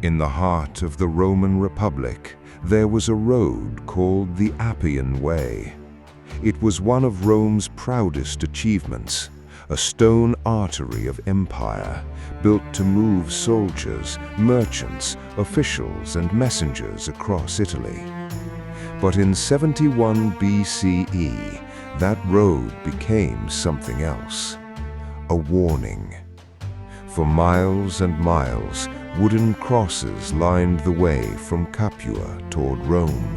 In the heart of the Roman Republic, there was a road called the Appian Way. It was one of Rome's proudest achievements, a stone artery of empire, built to move soldiers, merchants, officials, and messengers across Italy. But in 71 BCE, that road became something else, a warning. For miles and miles, wooden crosses lined the way from Capua toward Rome.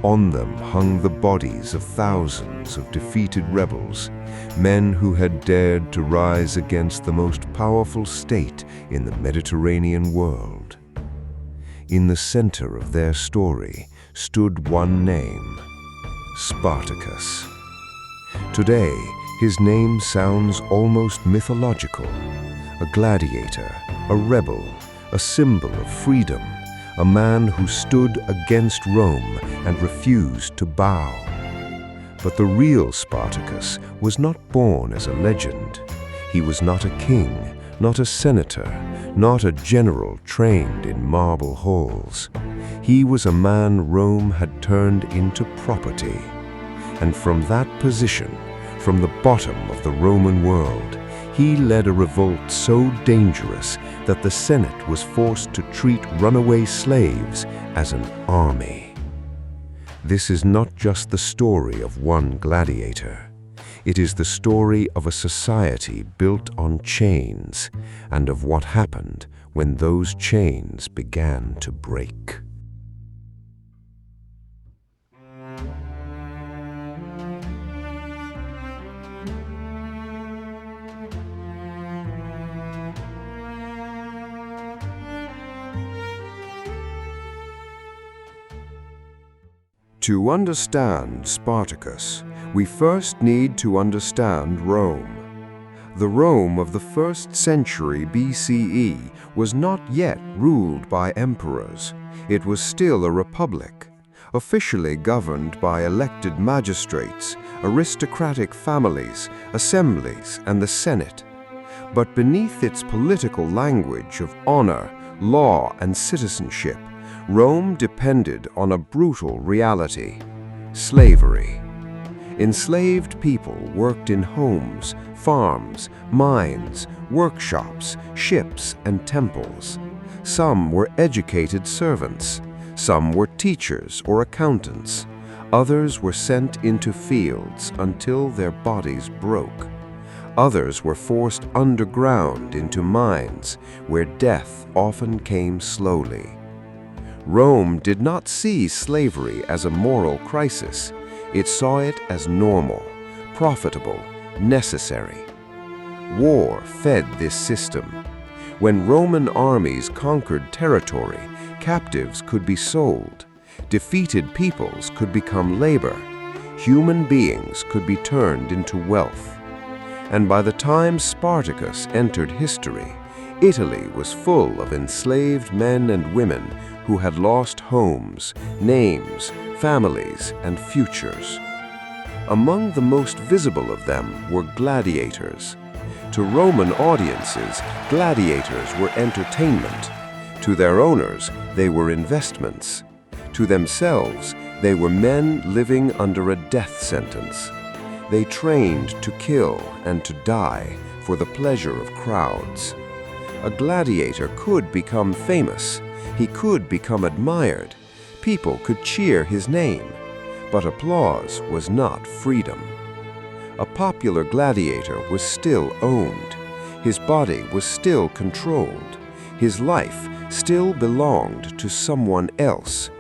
On them hung the bodies of thousands of defeated rebels, men who had dared to rise against the most powerful state in the Mediterranean world. In the center of their story stood one name, Spartacus. Today, his name sounds almost mythological. A gladiator, a rebel, a symbol of freedom, a man who stood against Rome and refused to bow. But the real Spartacus was not born as a legend. He was not a king, not a senator, not a general trained in marble halls. He was a man Rome had turned into property. And from that position, from the bottom of the Roman world, he led a revolt so dangerous that the Senate was forced to treat runaway slaves as an army. This is not just the story of one gladiator. It is the story of a society built on chains and of what happened when those chains began to break. To understand Spartacus, we first need to understand Rome. The Rome of the 1st century BCE was not yet ruled by emperors. It was still a republic, officially governed by elected magistrates, aristocratic families, assemblies, and the Senate. But beneath its political language of honor, law, and citizenship, Rome depended on a brutal reality: slavery. Enslaved people worked in homes, farms, mines, workshops, ships, and temples. Some were educated servants. Some were teachers or accountants. Others were sent into fields until their bodies broke. Others were forced underground into mines, where death often came slowly. Rome did not see slavery as a moral crisis. It saw it as normal, profitable, necessary. War fed this system. When Roman armies conquered territory, captives could be sold. Defeated peoples could become labor. Human beings could be turned into wealth. And by the time Spartacus entered history, Italy was full of enslaved men and women who had lost homes, names, families, and futures. Among the most visible of them were gladiators. To Roman audiences, gladiators were entertainment. To their owners, they were investments. To themselves, they were men living under a death sentence. They trained to kill and to die for the pleasure of crowds. A gladiator could become famous. He could become admired. People could cheer his name. But applause was not freedom. A popular gladiator was still owned. His body was still controlled. His life still belonged to someone else.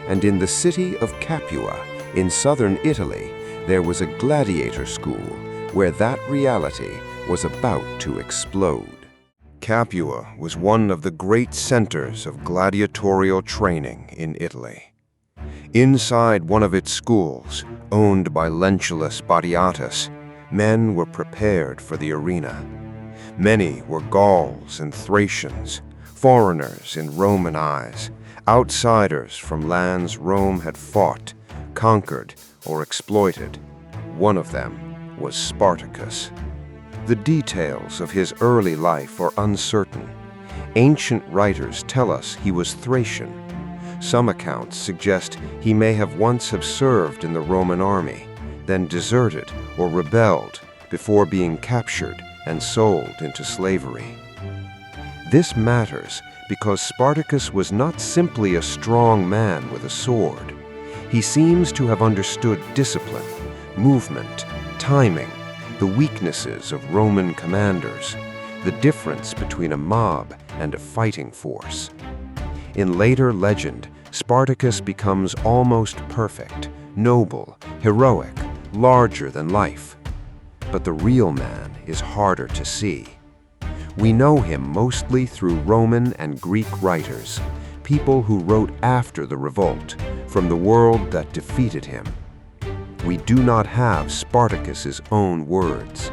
And in the city of Capua, in southern Italy, there was a gladiator school where that reality was about to explode. Capua was one of the great centers of gladiatorial training in Italy. Inside one of its schools, owned by Lentulus Batiatus, men were prepared for the arena. Many were Gauls and Thracians, foreigners in Roman eyes, outsiders from lands Rome had fought, conquered, or exploited. One of them was Spartacus. The details of his early life are uncertain. Ancient writers tell us he was Thracian. Some accounts suggest he may have once have served in the Roman army, then deserted or rebelled before being captured and sold into slavery. This matters because Spartacus was not simply a strong man with a sword. He seems to have understood discipline, movement, timing, the weaknesses of Roman commanders, the difference between a mob and a fighting force. In later legend, Spartacus becomes almost perfect, noble, heroic, larger than life. But the real man is harder to see. We know him mostly through Roman and Greek writers, people who wrote after the revolt, from the world that defeated him. We do not have Spartacus's own words.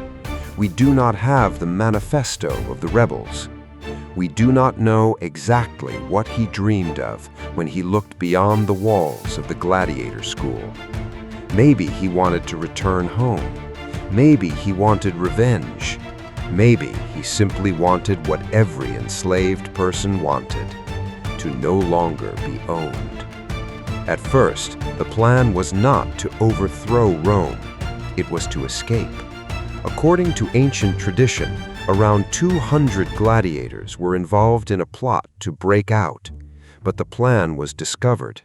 We do not have the manifesto of the rebels. We do not know exactly what he dreamed of when he looked beyond the walls of the gladiator school. Maybe he wanted to return home. Maybe he wanted revenge. Maybe he simply wanted what every enslaved person wanted, to no longer be owned. At first, the plan was not to overthrow Rome. It was to escape. According to ancient tradition, around 200 gladiators were involved in a plot to break out, but the plan was discovered.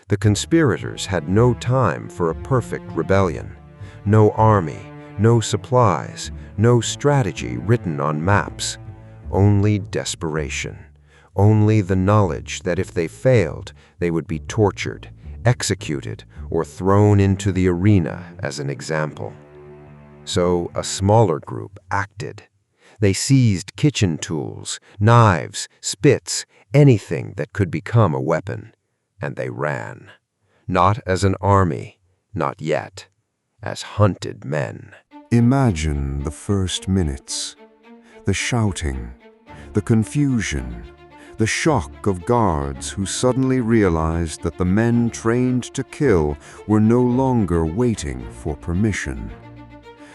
The conspirators had no time for a perfect rebellion, no army, no supplies, no strategy written on maps, only desperation, only the knowledge that if they failed, they would be tortured, executed, or thrown into the arena as an example. So a smaller group acted. They seized kitchen tools, knives, spits, anything that could become a weapon, and they ran. Not as an army, not yet, as hunted men. Imagine the first minutes, the shouting, the confusion, the shock of guards who suddenly realized that the men trained to kill were no longer waiting for permission.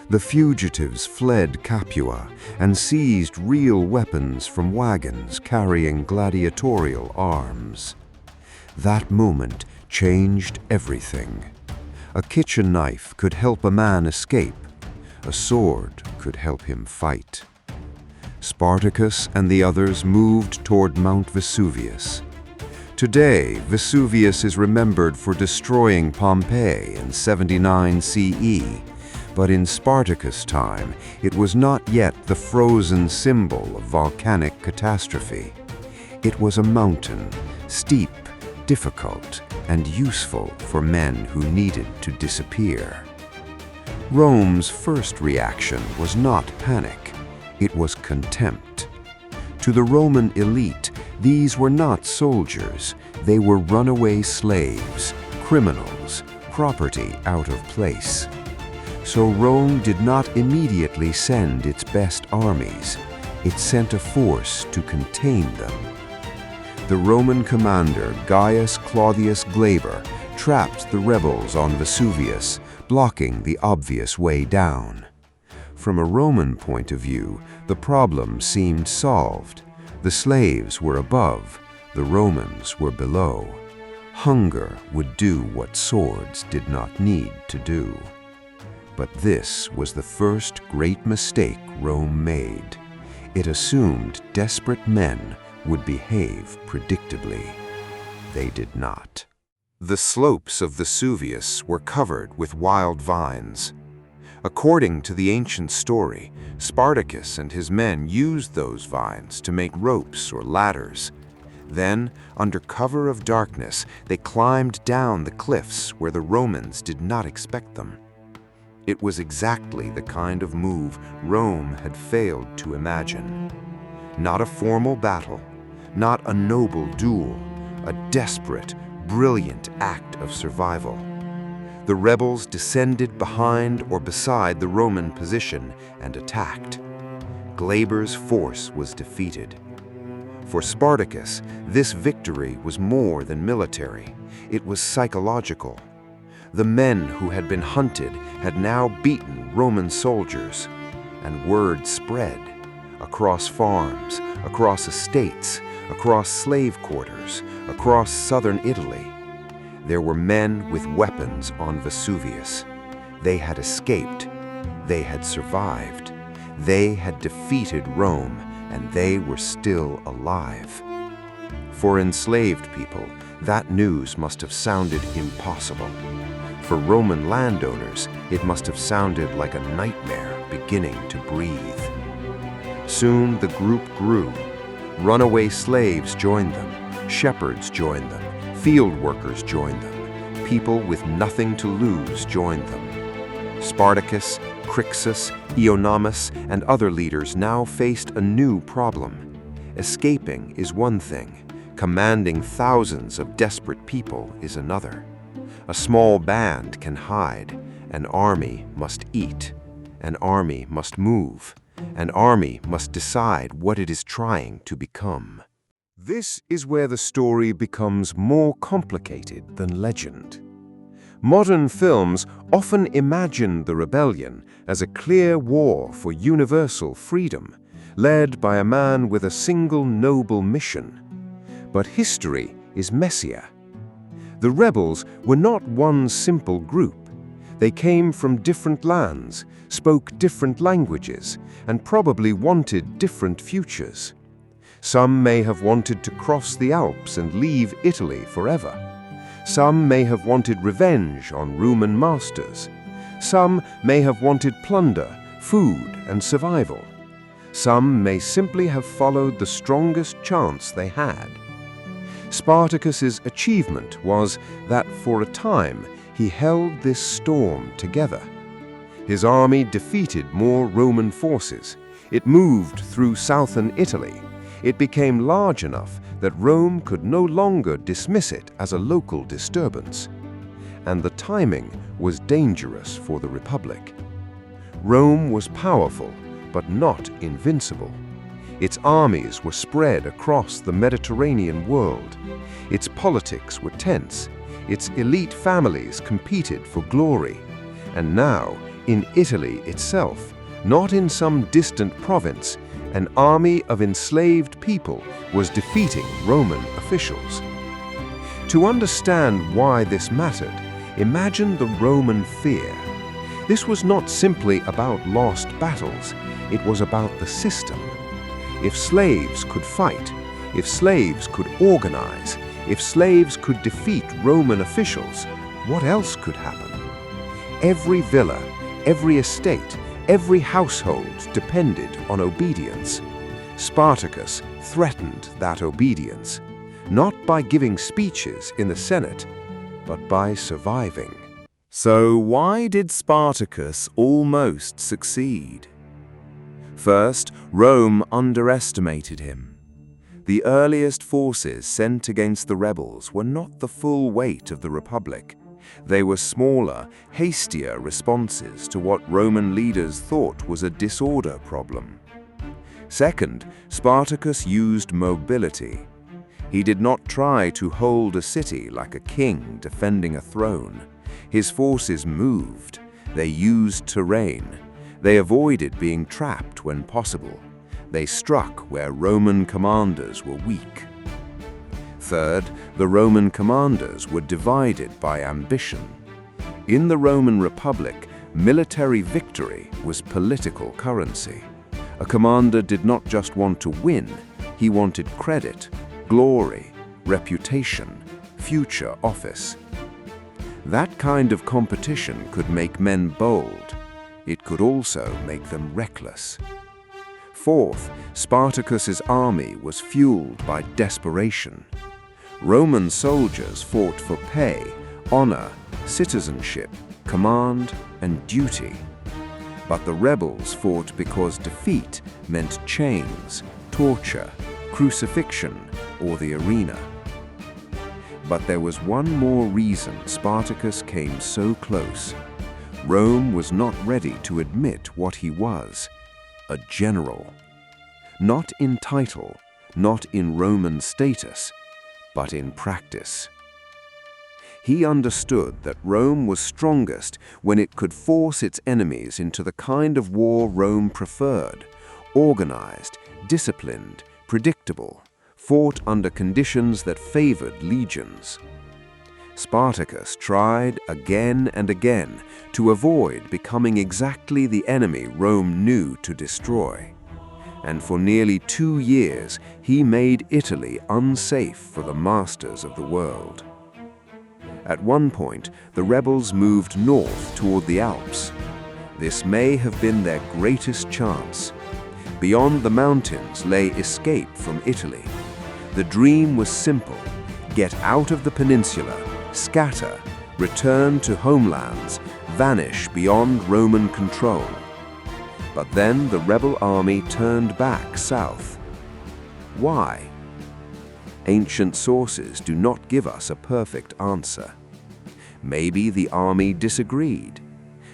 The fugitives fled Capua and seized real weapons from wagons carrying gladiatorial arms. That moment changed everything. A kitchen knife could help a man escape. A sword could help him fight. Spartacus and the others moved toward Mount Vesuvius. Today, Vesuvius is remembered for destroying Pompeii in 79 CE. But in Spartacus' time, it was not yet the frozen symbol of volcanic catastrophe. It was a mountain, steep, difficult, and useful for men who needed to disappear. Rome's first reaction was not panic, it was contempt. To the Roman elite, these were not soldiers, they were runaway slaves, criminals, property out of place. So Rome did not immediately send its best armies. It sent a force to contain them. The Roman commander Gaius Claudius Glaber trapped the rebels on Vesuvius, blocking the obvious way down. From a Roman point of view, the problem seemed solved. The slaves were above, the Romans were below. Hunger would do what swords did not need to do. But this was the first great mistake Rome made. It assumed desperate men would behave predictably. They did not. The slopes of Vesuvius were covered with wild vines. According to the ancient story, Spartacus and his men used those vines to make ropes or ladders. Then, under cover of darkness, they climbed down the cliffs where the Romans did not expect them. It was exactly the kind of move Rome had failed to imagine. Not a formal battle, not a noble duel, a desperate, brilliant act of survival. The rebels descended behind or beside the Roman position and attacked. Glaber's force was defeated. For Spartacus, this victory was more than military. It was psychological. The men who had been hunted had now beaten Roman soldiers, and word spread. across farms, across estates, across slave quarters, across southern Italy. There were men with weapons on Vesuvius. They had escaped. They had survived. They had defeated Rome, and they were still alive. For enslaved people, that news must have sounded impossible. For Roman landowners, it must have sounded like a nightmare beginning to breathe. Soon the group grew. Runaway slaves joined them, shepherds joined them, field workers joined them, people with nothing to lose joined them. Spartacus, Crassus, Ionomus, and other leaders now faced a new problem. Escaping is one thing. Commanding thousands of desperate people is another. A small band can hide. An army must eat. An army must move. An army must decide what it is trying to become. This is where the story becomes more complicated than legend. Modern films often imagine the rebellion as a clear war for universal freedom, led by a man with a single noble mission. But history is messier. The rebels were not one simple group. They came from different lands, spoke different languages, and probably wanted different futures. Some may have wanted to cross the Alps and leave Italy forever. Some may have wanted revenge on Roman masters. Some may have wanted plunder, food, and survival. Some may simply have followed the strongest chance they had. Spartacus's achievement was that for a time he held this storm together. His army defeated more Roman forces. It moved through southern Italy. It became large enough that Rome could no longer dismiss it as a local disturbance. And the timing was dangerous for the Republic. Rome was powerful, but not invincible. Its armies were spread across the Mediterranean world. Its politics were tense. Its elite families competed for glory. And now, in Italy itself, not in some distant province, an army of enslaved people was defeating Roman officials. To understand why this mattered, imagine the Roman fear. This was not simply about lost battles, it was about the system. If slaves could fight, if slaves could organize, if slaves could defeat Roman officials, what else could happen? Every villa, every estate, every household depended on obedience. Spartacus threatened that obedience, not by giving speeches in the Senate, but by surviving. So why did Spartacus almost succeed? First, Rome underestimated him. The earliest forces sent against the rebels were not the full weight of the Republic. They were smaller, hastier responses to what Roman leaders thought was a disorder problem. Second, Spartacus used mobility. He did not try to hold a city like a king defending a throne. His forces moved. They used terrain. They avoided being trapped when possible. They struck where Roman commanders were weak. Third, the Roman commanders were divided by ambition. In the Roman Republic, military victory was political currency. A commander did not just want to win, he wanted credit, glory, reputation, future office. That kind of competition could make men bold. It could also make them reckless. Fourth, Spartacus's army was fueled by desperation. Roman soldiers fought for pay, honor, citizenship, command, and duty. But the rebels fought because defeat meant chains, torture, crucifixion, or the arena. But there was one more reason Spartacus came so close. Rome was not ready to admit what he was, a general. Not in title, not in Roman status, but in practice. He understood that Rome was strongest when it could force its enemies into the kind of war Rome preferred, organized, disciplined, predictable, fought under conditions that favored legions. Spartacus tried again and again to avoid becoming exactly the enemy Rome knew to destroy. And for nearly 2 years, he made Italy unsafe for the masters of the world. At one point, the rebels moved north toward the Alps. This may have been their greatest chance. Beyond the mountains lay escape from Italy. The dream was simple: get out of the peninsula, scatter, return to homelands, vanish beyond Roman control. But then the rebel army turned back south. Why? Ancient sources do not give us a perfect answer. Maybe the army disagreed.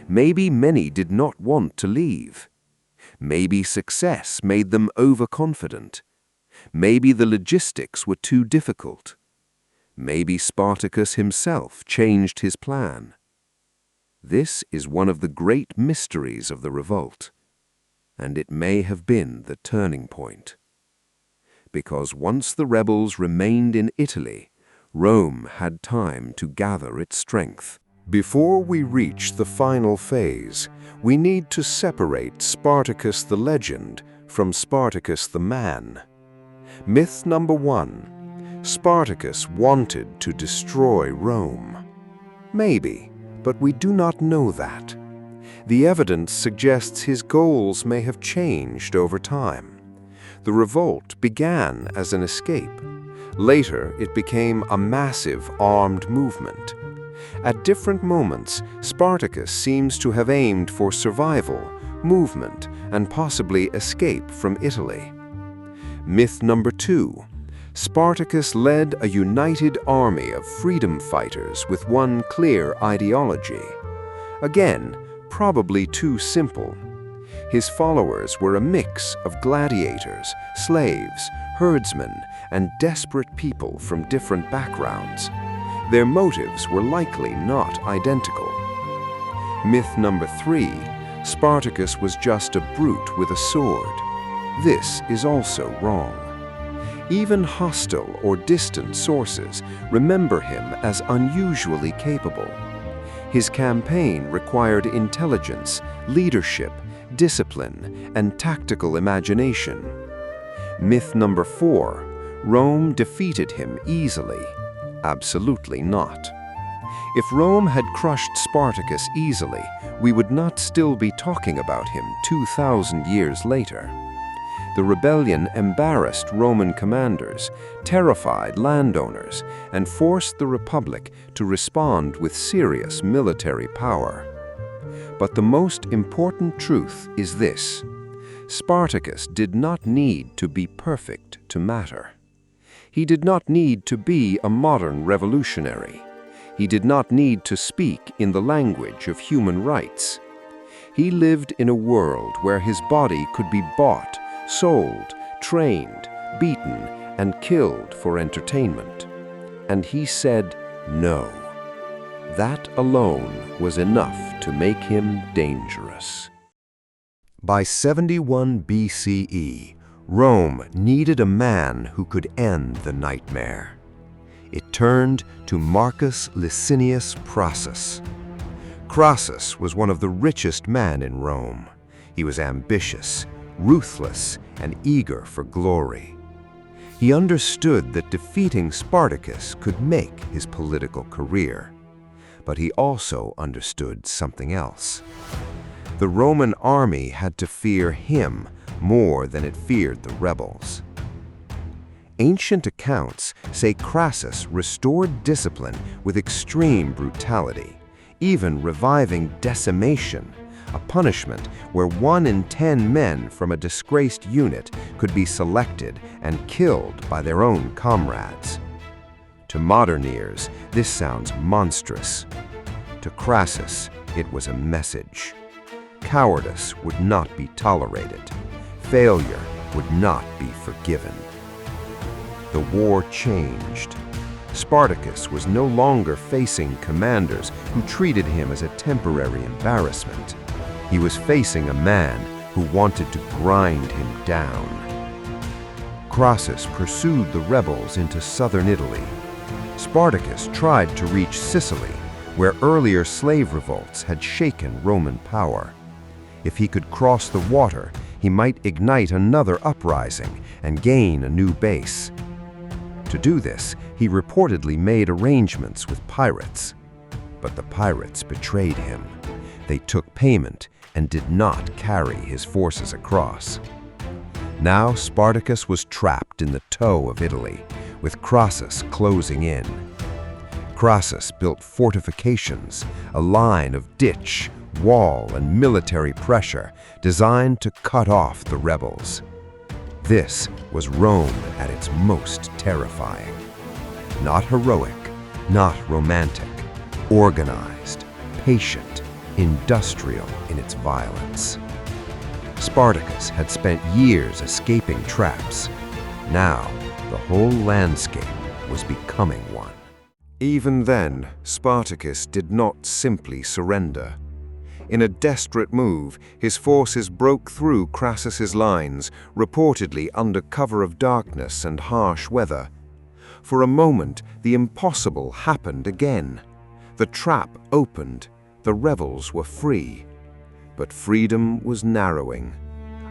Maybe many did not want to leave. Maybe success made them overconfident. Maybe the logistics were too difficult. Maybe Spartacus himself changed his plan. This is one of the great mysteries of the revolt, and it may have been the turning point. Because once the rebels remained in Italy, Rome had time to gather its strength. Before we reach the final phase, we need to separate Spartacus the legend from Spartacus the man. Myth number 1. Spartacus wanted to destroy Rome. Maybe, but we do not know that. The evidence suggests his goals may have changed over time. The revolt began as an escape. Later, it became a massive armed movement. At different moments, Spartacus seems to have aimed for survival, movement, and possibly escape from Italy. Myth number 2. Spartacus led a united army of freedom fighters with one clear ideology. Again, probably too simple. His followers were a mix of gladiators, slaves, herdsmen, and desperate people from different backgrounds. Their motives were likely not identical. Myth number 3. Spartacus was just a brute with a sword. This is also wrong. Even hostile or distant sources remember him as unusually capable. His campaign required intelligence, leadership, discipline, and tactical imagination. Myth number 4. Rome defeated him easily. Absolutely not. If Rome had crushed Spartacus easily, we would not still be talking about him 2,000 years later. The rebellion embarrassed Roman commanders, terrified landowners, and forced the Republic to respond with serious military power. But the most important truth is this: Spartacus did not need to be perfect to matter. He did not need to be a modern revolutionary. He did not need to speak in the language of human rights. He lived in a world where his body could be bought, sold, trained, beaten, and killed for entertainment. And he said no. That alone was enough to make him dangerous. By 71 BCE, Rome needed a man who could end the nightmare. It turned to Marcus Licinius Crassus. Crassus was one of the richest men in Rome. He was ambitious, ruthless, and eager for glory. He understood that defeating Spartacus could make his political career. But he also understood something else. The Roman army had to fear him more than it feared the rebels. Ancient accounts say Crassus restored discipline with extreme brutality, even reviving decimation, a punishment where 1 in 10 men from a disgraced unit could be selected and killed by their own comrades. To modern ears, this sounds monstrous. To Crassus, it was a message. Cowardice would not be tolerated. Failure would not be forgiven. The war changed. Spartacus was no longer facing commanders who treated him as a temporary embarrassment. He was facing a man who who wanted to grind him down. Crassus pursued the rebels into southern Italy. Spartacus tried to reach Sicily, where earlier slave revolts had shaken Roman power. If he could cross the water, he might ignite another uprising and gain a new base. To do this, he reportedly made arrangements with pirates. But the pirates betrayed him. They took payment and did not carry his forces across. Now Spartacus was trapped in the toe of Italy, with Crassus closing in. Crassus built fortifications, a line of ditch, wall, and military pressure designed to cut off the rebels. This was Rome at its most terrifying. Not heroic, not romantic, organized, patient, industrial in its violence. Spartacus had spent years escaping traps. Now, the whole landscape was becoming one. Even then, Spartacus did not simply surrender. In a desperate move, his forces broke through Crassus's lines, reportedly under cover of darkness and harsh weather. For a moment, the impossible happened again. The trap opened, the rebels were free. But freedom was narrowing.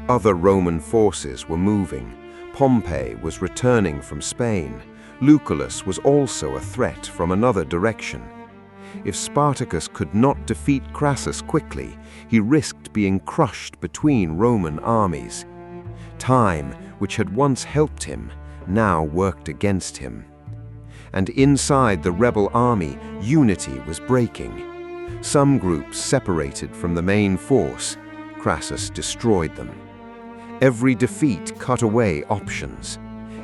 Other Roman forces were moving. Pompey was returning from Spain. Lucullus was also a threat from another direction. If Spartacus could not defeat Crassus quickly, he risked being crushed between Roman armies. Time, which had once helped him, now worked against him. And inside the rebel army, unity was breaking. Some groups separated from the main force. Crassus destroyed them. Every defeat cut away options.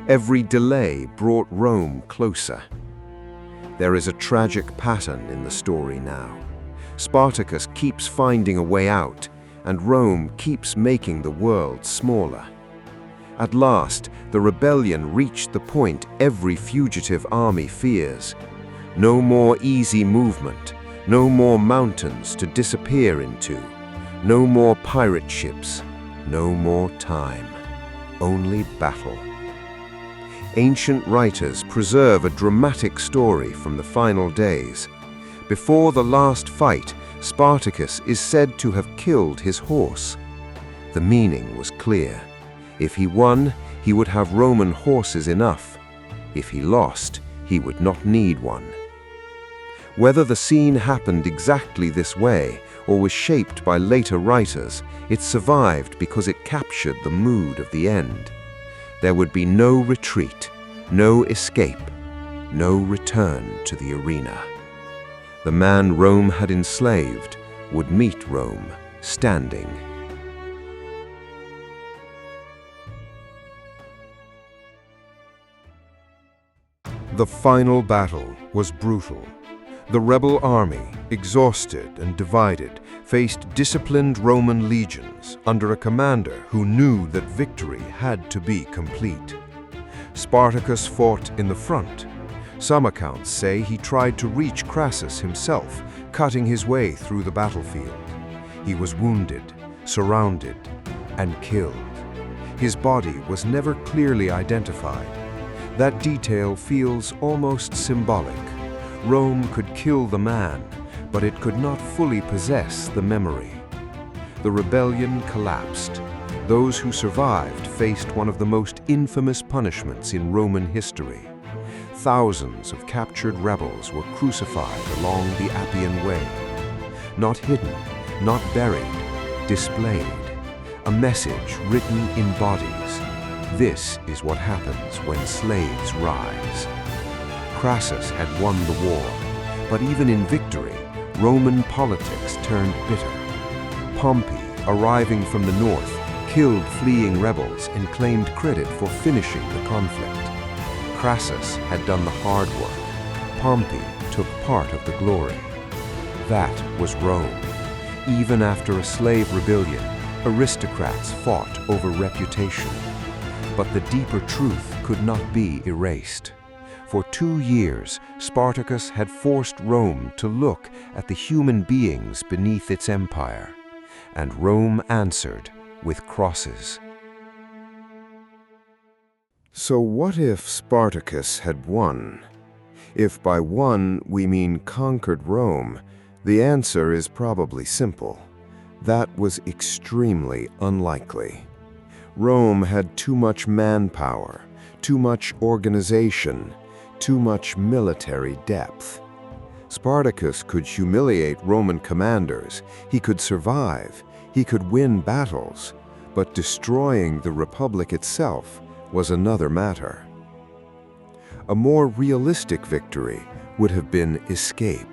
Every delay brought Rome closer. There is a tragic pattern in the story now. Spartacus keeps finding a way out, and Rome keeps making the world smaller. At last, the rebellion reached the point every fugitive army fears. No more easy movement, no more mountains to disappear into, no more pirate ships, no more time, only battle. Ancient writers preserve a dramatic story from the final days. Before the last fight, Spartacus is said to have killed his horse. The meaning was clear. If he won, he would have Roman horses enough. If he lost, he would not need one. Whether the scene happened exactly this way or was shaped by later writers, it survived because it captured the mood of the end. There would be no retreat, no escape, no return to the arena. The man Rome had enslaved would meet Rome standing. The final battle was brutal. The rebel army, exhausted and divided, faced disciplined Roman legions under a commander who knew that victory had to be complete. Spartacus fought in the front. Some accounts say he tried to reach Crassus himself, cutting his way through the battlefield. He was wounded, surrounded, and killed. His body was never clearly identified. That detail feels almost symbolic. Rome could kill the man, but it could not fully possess the memory. The rebellion collapsed. Those who survived faced one of the most infamous punishments in Roman history. Thousands of captured rebels were crucified along the Appian Way. Not hidden, not buried, displayed. A message written in bodies. This is what happens when slaves rise. Crassus had won the war, but even in victory, Roman politics turned bitter. Pompey, arriving from the north, killed fleeing rebels and claimed credit for finishing the conflict. Crassus had done the hard work. Pompey took part of the glory. That was Rome. Even after a slave rebellion, aristocrats fought over reputation. But the deeper truth could not be erased. For 2 years, Spartacus had forced Rome to look at the human beings beneath its empire. And Rome answered with crosses. So what if Spartacus had won? If by won we mean conquered Rome, the answer is probably simple. That was extremely unlikely. Rome had too much manpower, too much organization, too much military depth. Spartacus could humiliate Roman commanders, he could survive, he could win battles, but destroying the Republic itself was another matter. A more realistic victory would have been escape.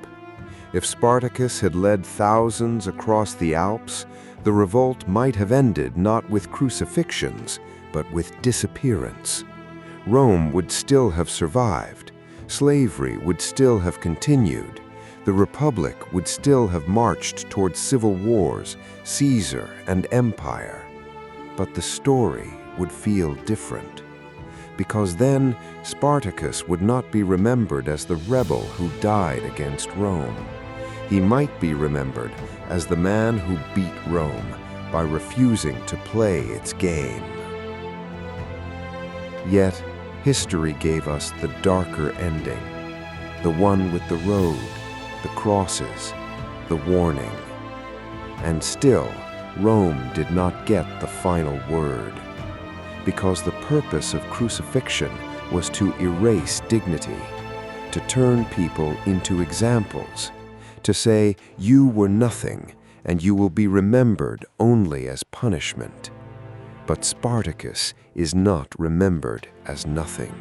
If Spartacus had led thousands across the Alps, the revolt might have ended not with crucifixions, but with disappearance. Rome would still have survived. Slavery would still have continued. The Republic would still have marched towards civil wars, Caesar, and empire. But the story would feel different. Because then Spartacus would not be remembered as the rebel who died against Rome. He might be remembered as the man who beat Rome by refusing to play its game. Yet, history gave us the darker ending, the one with the road, the crosses, the warning. And still, Rome did not get the final word, because the purpose of crucifixion was to erase dignity, to turn people into examples, to say, you were nothing, and you will be remembered only as punishment. But Spartacus is not remembered as nothing.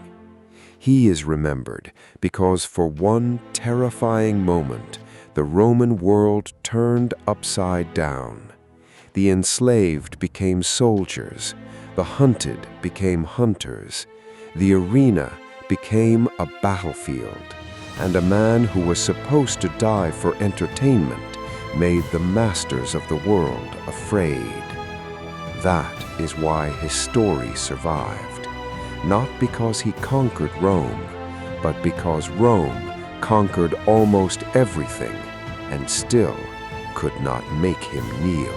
He is remembered because for one terrifying moment, the Roman world turned upside down. The enslaved became soldiers, the hunted became hunters, the arena became a battlefield, and a man who was supposed to die for entertainment made the masters of the world afraid. That is why his story survived, not because he conquered Rome, but because Rome conquered almost everything and still could not make him kneel.